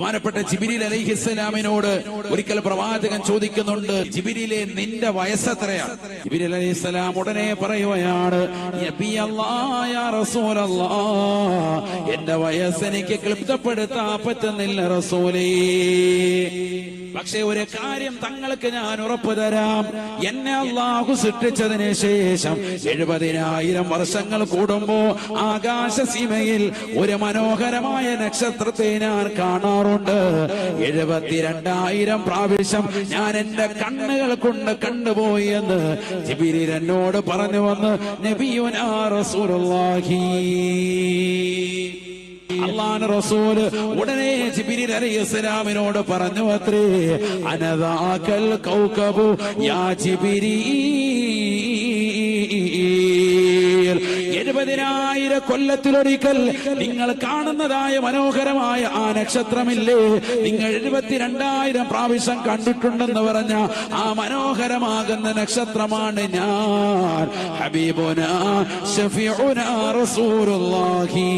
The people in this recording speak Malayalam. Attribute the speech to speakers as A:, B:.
A: ബഹുമാനപ്പെട്ട ജിബ്രീൽ അലൈഹിസ്സലാമിനോട് ഒരിക്കൽ പ്രവാചകൻ ചോദിക്കുന്നുണ്ട്, ജിബ്രീലെ നിന്റെ വയസ്സെത്രയാണ്? ജിബ്രീൽ അലൈഹിസ്സലാം ഉടനെ പറയുകയാണ്, യാ റസൂലല്ലാഹ്, എന്റെ വയസ്സ് എനിക്ക് ക്ലിപ്തപ്പെടുത്താൻ പറ്റുന്നില്ല റസൂലേ. പക്ഷേ ഒരു കാര്യം തങ്ങൾക്ക് ഞാൻ ഉറപ്പു തരാം, എന്നെ അല്ലാഹു സൃഷ്ടിച്ചതിന് ശേഷം 70,000 വർഷങ്ങൾ കൂടുമ്പോ ആകാശസീമയിൽ ഒരു മനോഹരമായ നക്ഷത്രത്തെ ഞാൻ കാണാറുണ്ട്. 72,000 പ്രാവശ്യം ഞാൻ എന്റെ കണ്ണുകൾ കൊണ്ട് കണ്ടുപോയി എന്ന് ജിബ്രീൽ എന്നോട് പറഞ്ഞു വന്ന് നബിയുനാ റസൂലുള്ളാഹി. അല്ലാഹുവിന്റെ റസൂല് ഉടനെ ജിബ്രീൽ അലൈഹിസ്സലാമിനോട് പറഞ്ഞു അത്രേ, അനദാകൽ കൗകബു യാ ജിബ്രീൽ, 70,000 കൊല്ലത്തിലൊരിക്കൽ നിങ്ങൾ കാണുന്നതായ മനോഹരമായ ആ നക്ഷത്രമില്ലേ, നിങ്ങൾ 72,000 പ്രാവശ്യം കണ്ടിട്ടുണ്ടെന്ന് പറഞ്ഞ ആ മനോഹരമാകുന്ന നക്ഷത്രമാണ് ഞാൻ, ഹബീബുനാ ശഫീഉനാ റസൂലുള്ളാഹി.